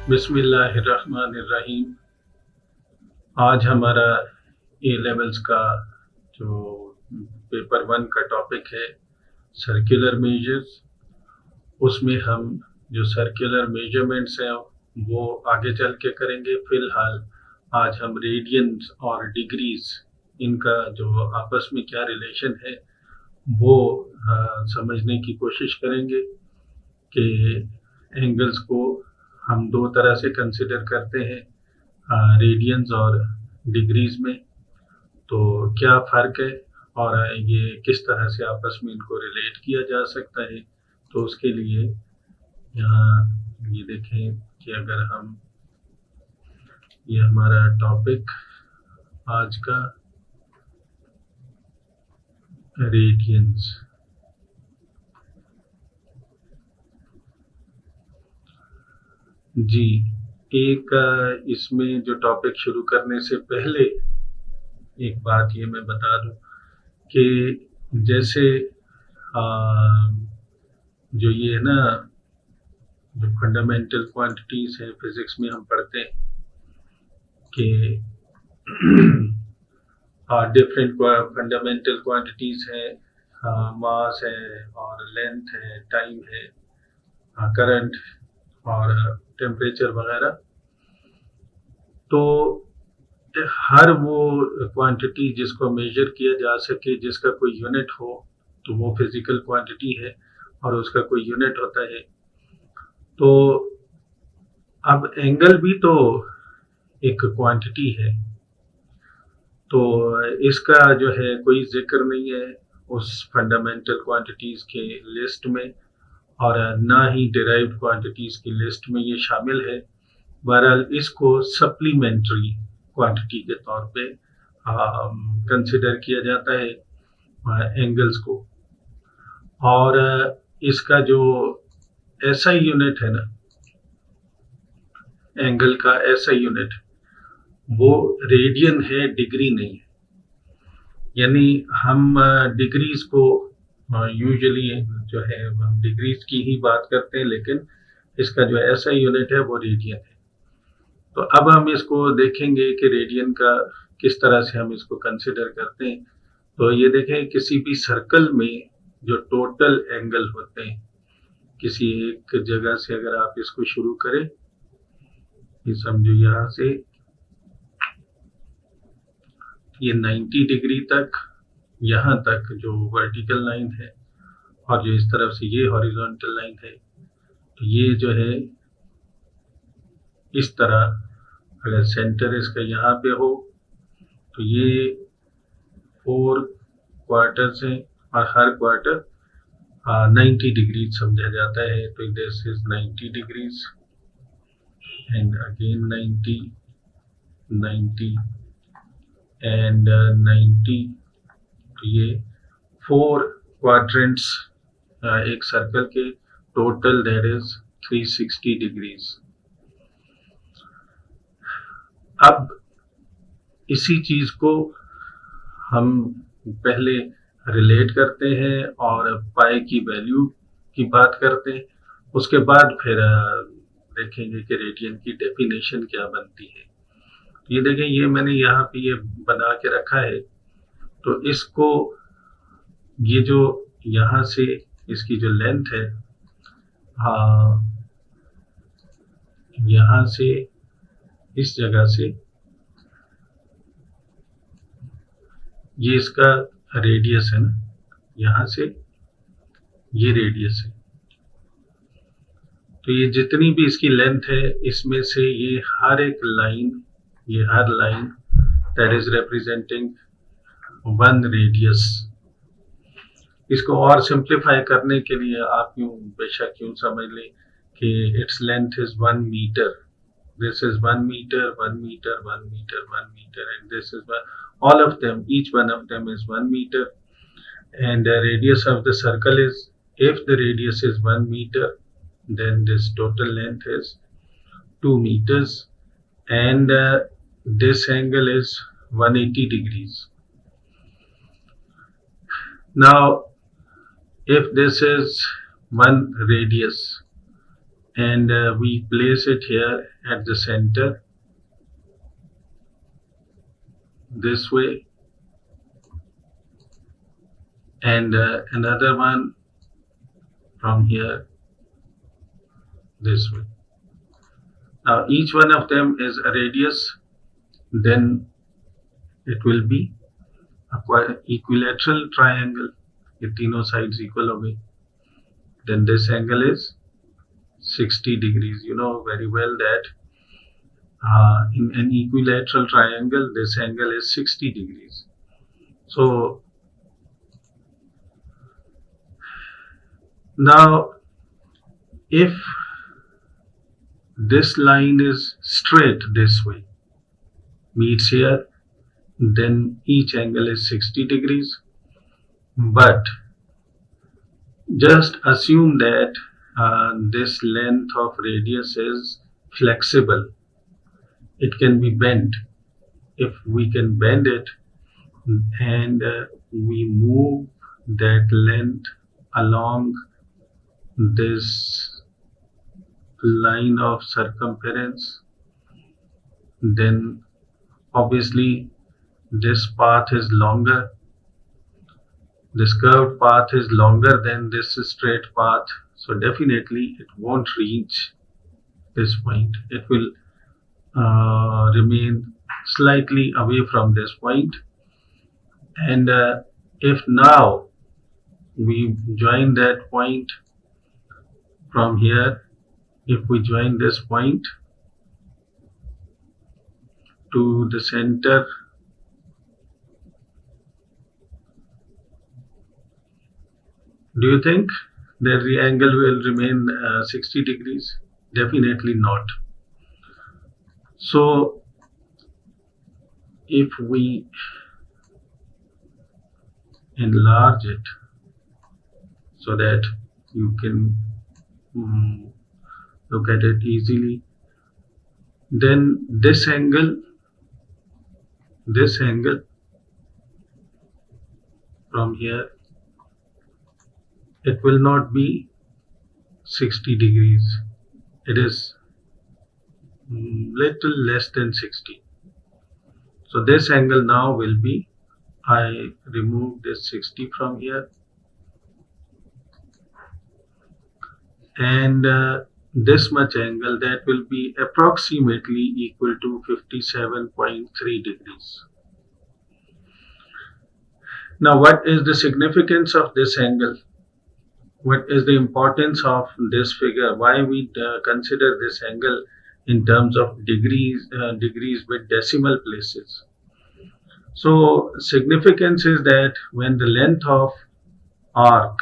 बिस्मिल्लाहिर्रहमानिर्रहीम। आज हमारा ए लेवल्स का जो पेपर 1 का टॉपिक है सर्कुलर मेजर्स। उसमें हम जो सर्कुलर मेजरमेंट्स हैं वो आगे चल के करेंगे। फिलहाल आज हम रेडियंस और डिग्रीज, इनका जो आपस में क्या रिलेशन है वो समझने की कोशिश करेंगे कि एंगल्स को हम दो तरह से कंसिडर करते हैं, रेडियंस और डिग्रीज में। तो क्या फ़र्क है और ये किस तरह से आपस में इनको रिलेट किया जा सकता है। तो उसके लिए यहाँ ये देखें कि अगर हम ये हमारा टॉपिक आज का रेडियंस, जी एक इसमें जो टॉपिक शुरू करने से पहले एक बात ये मैं बता दूं कि जैसे जो ये है ना, जो फंडामेंटल क्वांटिटीज है फिजिक्स में हम पढ़ते हैं कि डिफरेंट फंडामेंटल क्वांटिटीज है, मास है और लेंथ है, टाइम है, करंट और टेम्परेचर वगैरह। तो हर वो क्वांटिटी जिसको मेजर किया जा सके, जिसका कोई यूनिट हो, तो वो फिजिकल क्वांटिटी है और उसका कोई यूनिट होता है। तो अब एंगल भी तो एक क्वांटिटी है, तो इसका जो है कोई जिक्र नहीं है उस फंडामेंटल क्वांटिटीज के लिस्ट में और ना ही डिराइव्ड क्वांटिटीज की लिस्ट में ये शामिल है। बहरहाल इसको सप्लीमेंट्री क्वांटिटी के तौर पे कंसिडर किया जाता है एंगल्स को। और इसका जो एसआई यूनिट है ना, एंगल का एसआई यूनिट, वो रेडियन है, डिग्री नहीं है। यानी हम डिग्रीज को यूजुअली जो है हम डिग्रीज की ही बात करते हैं, लेकिन इसका जो एसआई यूनिट है वो रेडियन है। तो अब हम इसको देखेंगे कि रेडियन का किस तरह से हम इसको कंसिडर करते हैं। तो ये देखें, किसी भी सर्कल में जो टोटल एंगल होते हैं, किसी एक जगह से अगर आप इसको शुरू करें, ये समझो यहाँ से ये 90 डिग्री तक, यहाँ तक जो वर्टिकल लाइन है और जो इस तरफ से ये हॉरिजॉन्टल लाइन है, तो ये जो है इस तरह अगर सेंटर इसका यहाँ पे हो तो ये 4 क्वार्टर्स हैं और हर क्वार्टर 90 डिग्री समझा जाता है। तो this is 90 degrees and again 90, 90 and 90। तो ये 4 क्वाड्रेंट्स एक सर्कल के, टोटल दैट इज 360 डिग्रीज। अब इसी चीज को हम पहले रिलेट करते हैं और पाई की वैल्यू की बात करते हैं, उसके बाद फिर देखेंगे कि रेडियन की डेफिनेशन क्या बनती है। ये देखें, ये मैंने यहाँ पे ये बना के रखा है। तो इसको, ये जो यहाँ से इसकी जो लेंथ है, यहाँ से इस जगह से ये इसका रेडियस है ना, यहाँ से ये रेडियस है। तो ये जितनी भी इसकी लेंथ है, इसमें से ये हर एक लाइन, ये हर line that is representing 1 radius. इसको और सिंप्लीफाई करने के लिए आप यूं बेशक यूं समझ लें कि its length is 1 metre. This is 1 meter, 1 meter, 1 meter, 1 meter, and this is all of them. Each one of them is 1 meter, and the radius of the circle is, if the radius is 1 meter, then this total length is 2 meters, and this angle is 180 degrees. Now, if this is 1 radius and we place it here at the center this way, and another one from here this way. Now each one of them is a radius, then it will be a equilateral triangle with तीनों sides equal हो गई. Then this angle is 60 degrees. You know very well that in an equilateral triangle this angle is 60 degrees. So now if this line is straight this way, meets here, then each angle is 60 degrees. But just assume that this length of radius is flexible. It can be bent. If we can bend it and we move that length along this line of circumference, then obviously this path is longer. This curved path is longer than this straight path, so definitely it won't reach this point. It will remain slightly away from this point. And if now we join that point from here, if we join this point to the center, do you think that the angle will remain 60 degrees? Definitely not. So if we enlarge it so that you can look at it easily, then this angle from here, it will not be 60 degrees. It is little less than 60. So this angle now will be, I remove this 60 from here, and this much angle, that will be approximately equal to 57.3 degrees. Now what is the significance of this angle? What is the importance of this figure? Why we consider this angle in terms of degrees with decimal places? So significance is that when the length of arc,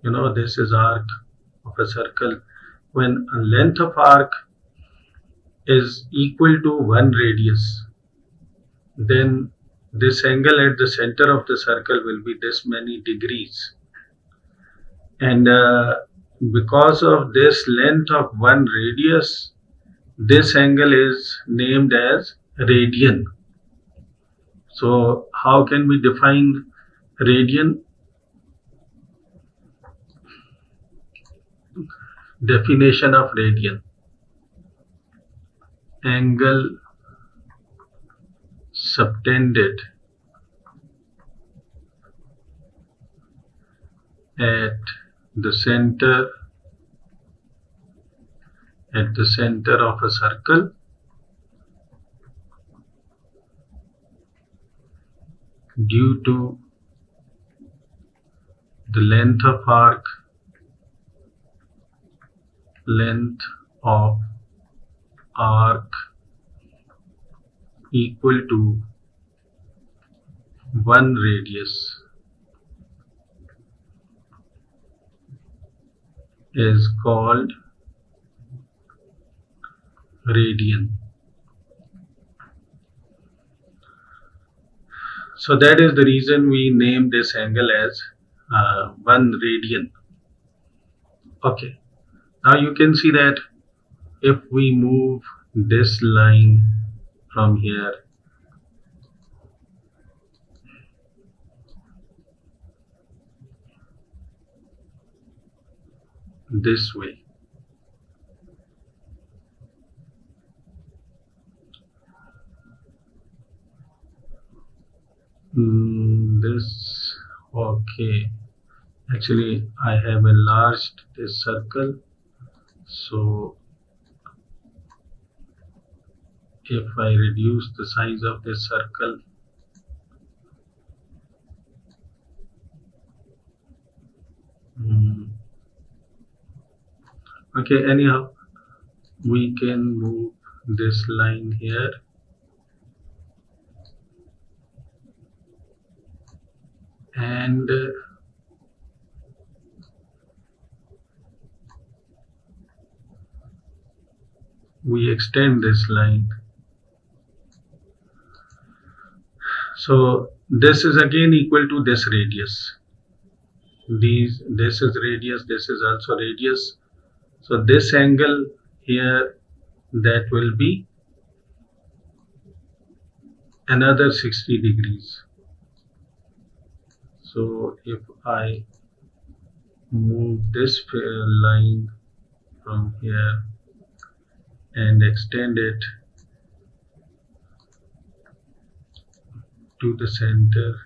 you know, this is arc of a circle, when a length of arc is equal to 1 radius, then this angle at the center of the circle will be this many degrees. And because of this length of 1 radius, this angle is named as radian. So how can we define radian? Definition of radian: angle subtended at the center of a circle due to the length of arc equal to 1 radius is called radian. So that is the reason we name this angle as 1 radian. Okay, now you can see that if we move this line from here this way, Okay, actually I have enlarged this circle. So if I reduce the size of this circle, okay, anyhow, we can move this line here, and we extend this line. So this is again equal to this radius. This is radius, this is also radius. So this angle here, that will be another 60 degrees. So if I move this line from here and extend it to the center,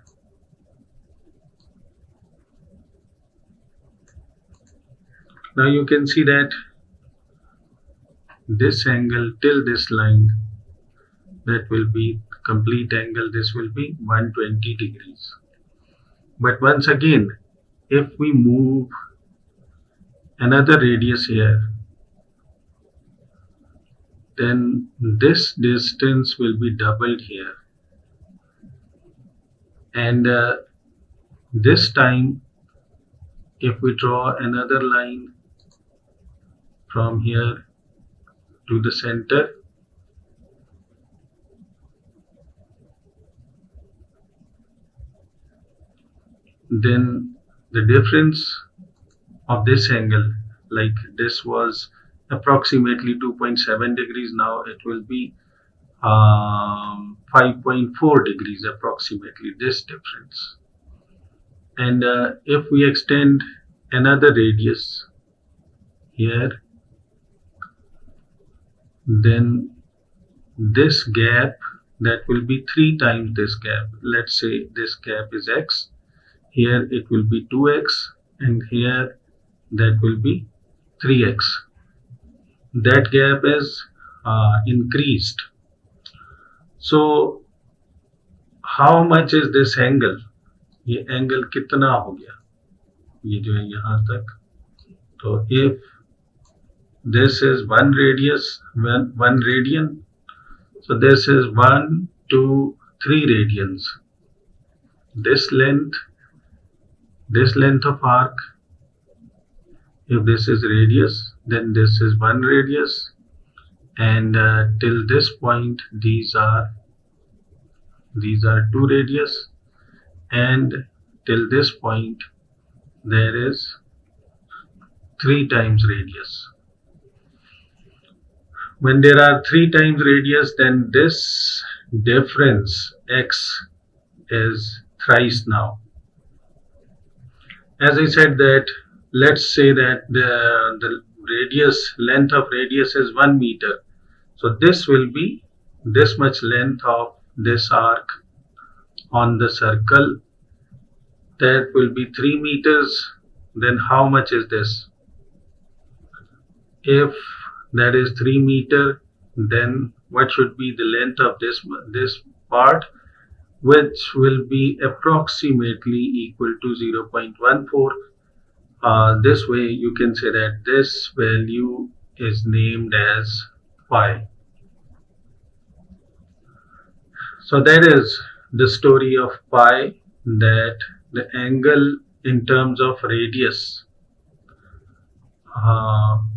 now you can see that this angle till this line, that will be complete angle, this will be 120 degrees. But once again, if we move another radius here, then this distance will be doubled here, and this time if we draw another line from here to the center, then the difference of this angle, like this was approximately 2.7 degrees, now it will be 5.4 degrees approximately, this difference. And if we extend another radius here, then this gap, that will be 3 times this gap. Let's say this gap is x, here it will be 2x, and here that will be 3x. That gap is increased. So how much is this angle? ये angle कितना हो गया, ये जो है यहाँ तक. तो if this is 1 radius, 1 radian, so this is 1, 2, 3 radians. This length of arc, if this is radius, then this is 1 radius, and till this point these are 2 radius, and till this point there is 3 times radius. When there are 3 times radius, then this difference x is thrice now. As I said that, let's say that the length of radius is 1 meter. So this will be this much length of this arc on the circle, that will be 3 meters. Then how much is this? If that is 3 meter, then what should be the length of this part, which will be approximately equal to 0.14. This way you can say that this value is named as pi. So that is the story of pi, that the angle in terms of radius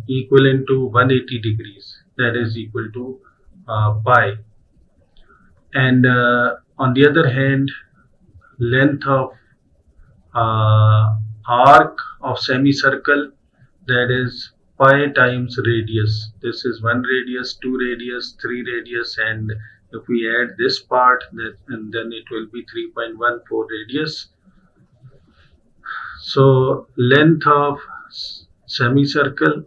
equivalent to 180 degrees, that is equal to pi. And on the other hand, length of arc of semicircle, that is pi times radius. This is 1 radius, 2 radius, 3 radius, and if we add this part, and then it will be 3.14 radius. So length of semicircle,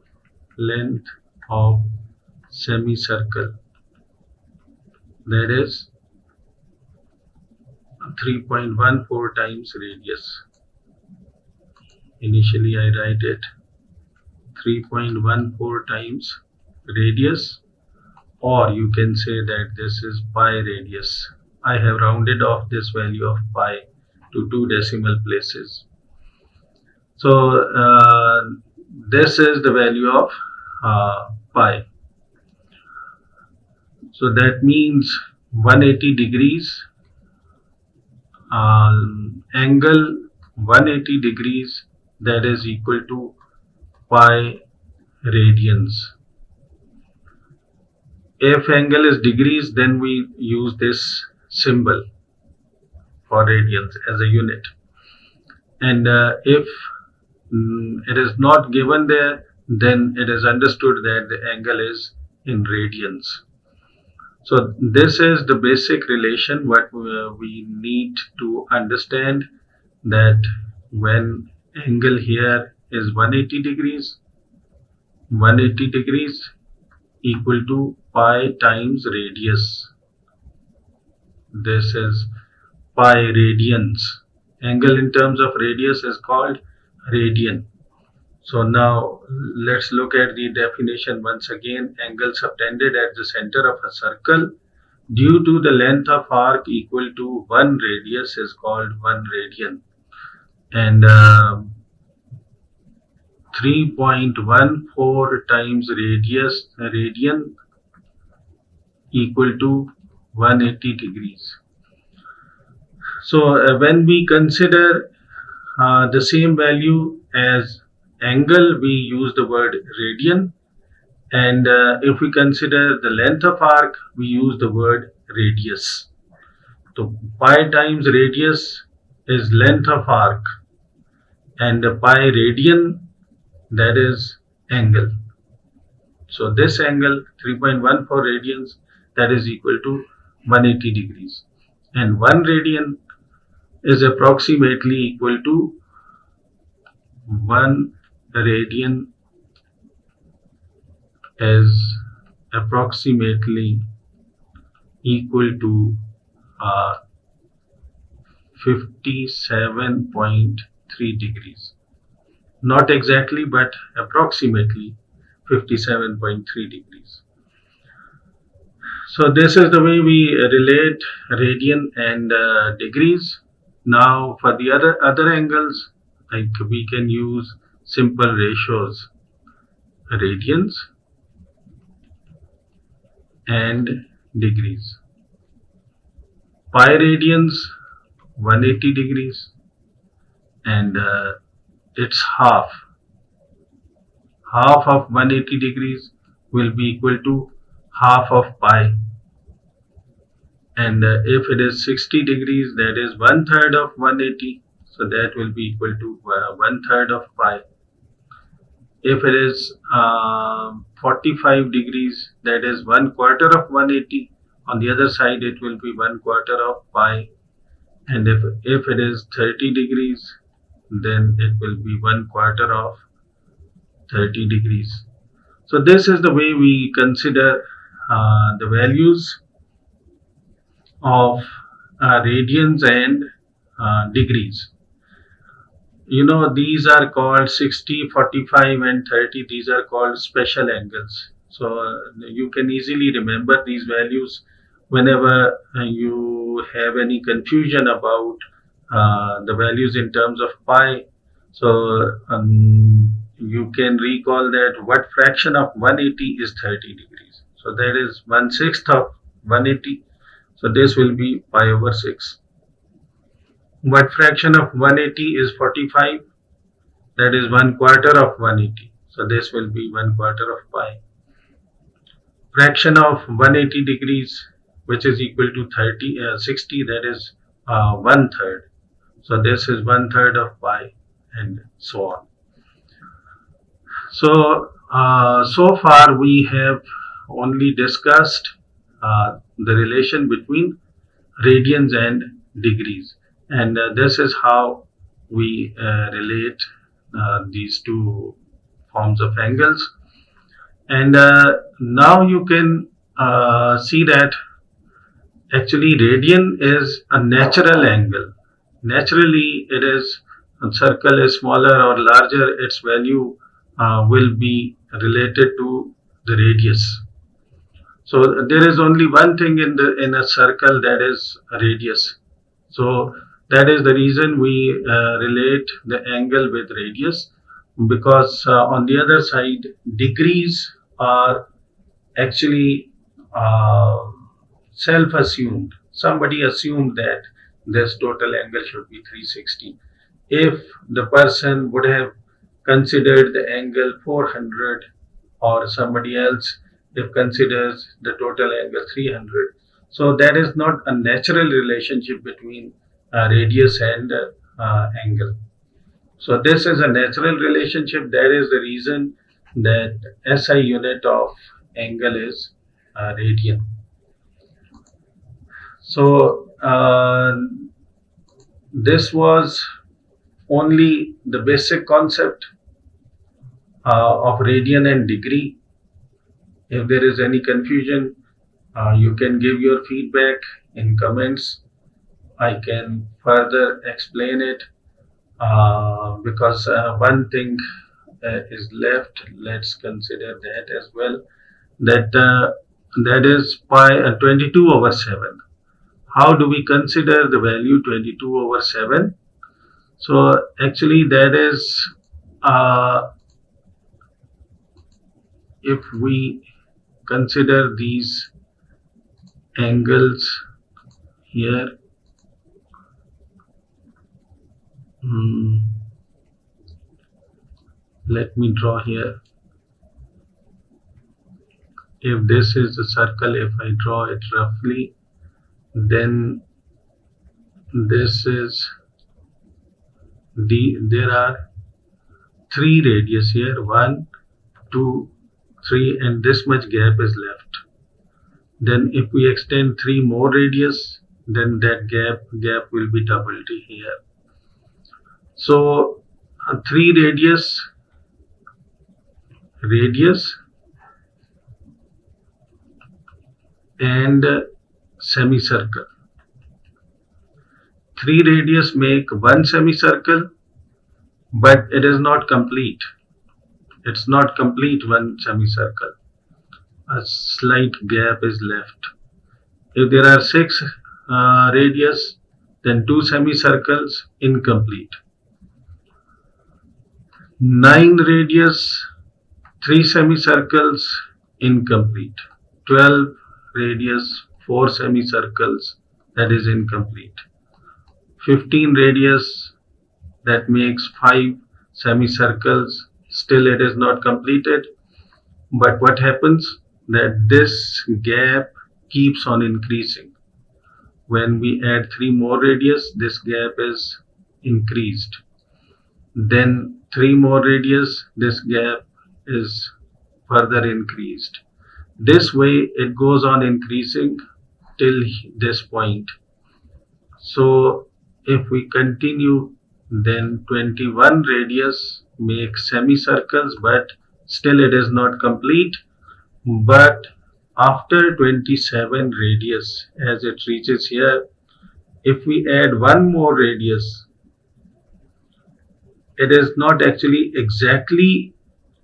that is 3.14 times radius. initially I write it 3.14 times radius, or you can say that this is pi radius. I have rounded off this value of pi to 2 decimal places. So this is the value of pi. So that means 180 degrees, angle 180 degrees, that is equal to pi radians. If angle is degrees, then we use this symbol for radians as a unit. And if it is not given there, then it is understood that the angle is in radians. So this is the basic relation what we need to understand, that when angle here is 180 degrees, 180 degrees equal to pi times radius. This is pi radians. Angle in terms of radius is called radian. So now let's look at the definition once again. Angle subtended at the center of a circle due to the length of arc equal to 1 radius is called 1 radian. And 3.14 times radian equal to 180 degrees. So when we consider the same value as angle, we use the word radian, and if we consider the length of arc, we use the word radius. So pi times radius is length of arc, and pi radian, that is angle. So this angle 3.14 radians, that is equal to 180 degrees, and 1 radian is approximately equal to 1 radian is approximately equal to 57.3 degrees. Not exactly, but approximately 57.3 degrees. So this is the way we relate radian and degrees. Now for the other angles, like we can use simple ratios, radians and degrees. Pi radians 180 degrees, and it's half of 180 degrees will be equal to half of pi, and if it is 60 degrees, that is 1/3 of 180, so that will be equal to 1/3 of pi. If it is 45 degrees, that is 1/4 of 180. On the other side, it will be 1/4 of pi. And if it is 30 degrees, then it will be 1/4 of 30 degrees. So this is the way we consider the values of radians and degrees. You know, these are called 60, 45 and 30. These are called special angles. So you can easily remember these values whenever you have any confusion about the values in terms of pi. So you can recall that what fraction of 180 is 30 degrees. So that is 1/6 of 180. So this will be pi over 6. What fraction of 180 is 45? That is 1/4 of 180. So this will be 1/4 of pi. Fraction of 180 degrees, which is equal to 60, that is 1/3. So this is 1/3 of pi, and so on. So so far we have only discussed the relation between radians and degrees, and this is how we relate these two forms of angles. And now you can see that actually radian is a natural angle. Naturally it is circle is smaller or larger, its value will be related to the radius. So there is only one thing in a circle, that is a radius. So that is the reason we relate the angle with radius, because on the other side, degrees are actually uh, self-assumed. Somebody assumed that this total angle should be 360. If the person would have considered the angle 400, or somebody else if considers the total angle 300, so that is not a natural relationship between radius and angle. So this is a natural relationship. That is the reason that SI unit of angle is radian. So this was only the basic concept of radian and degree. If there is any confusion, you can give your feedback in comments. I can further explain it, because one thing is left. Let's consider that as well. That is pi 22/7. How do we consider the value 22/7? So actually that is, if we consider these angles here, let me draw here. If this is a circle, if I draw it roughly, then this is there are 3 radius here, 1, 2, 3, and this much gap is left. Then if we extend 3 more radius, then that gap will be doubled here. So 3 radius and semicircle. 3 radius make 1 semicircle, but it is not complete. It's not complete 1 semicircle. A slight gap is left. If there are 6 radius, then 2 semicircles, incomplete. 9 radius, 3 semicircles, incomplete. 12 radius, 4 semicircles, that is incomplete. 15 radius, that makes 5 semicircles, still it is not completed. But what happens, that this gap keeps on increasing. When we add 3 more radius, this gap is increased. Then 3 more radius, this gap is further increased. This way it goes on increasing till this point. So if we continue, then 21 radius makes semicircles, but still it is not complete. But after 27 radius, as it reaches here, if we add 1 more radius, it is not actually exactly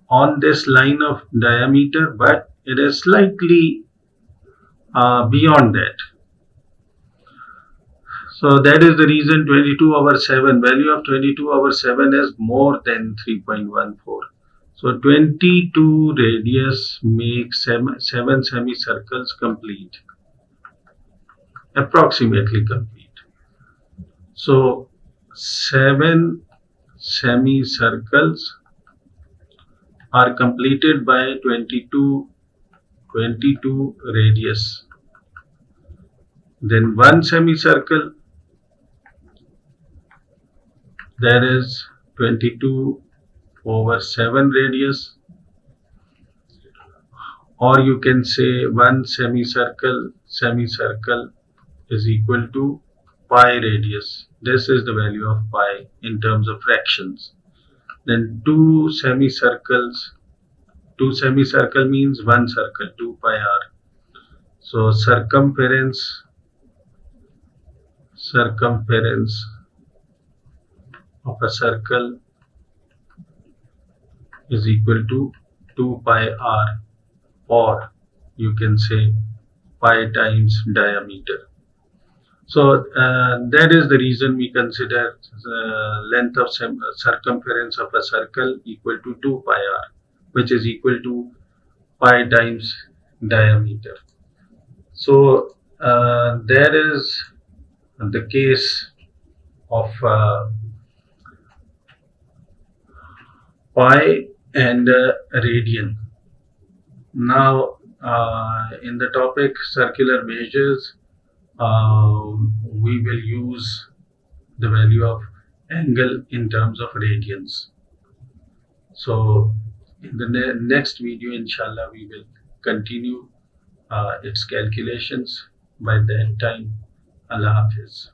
on this line of diameter, but it is slightly beyond that. So that is the reason 22/7, value of 22/7 is more than 3.14. So 22 radius makes 7 semicircles complete, approximately complete. So 7 semicircles are completed by 22 radius. Then 1 semicircle, that is 22/7 radius, or you can say 1 semicircle is equal to pi radius. This is the value of pi in terms of fractions. Then 2 semicircles, 2 semicircle means 1 circle, 2 pi r. So circumference of a circle is equal to 2 pi r, or you can say pi times diameter. So that is the reason we consider length of circumference of a circle equal to 2 pi r, which is equal to pi times diameter. So there is the case of pi and radian. Now in the topic circular measures, we will use the value of angle in terms of radians. So in the next video, inshallah, we will continue its calculations. By that time, Allah Hafiz.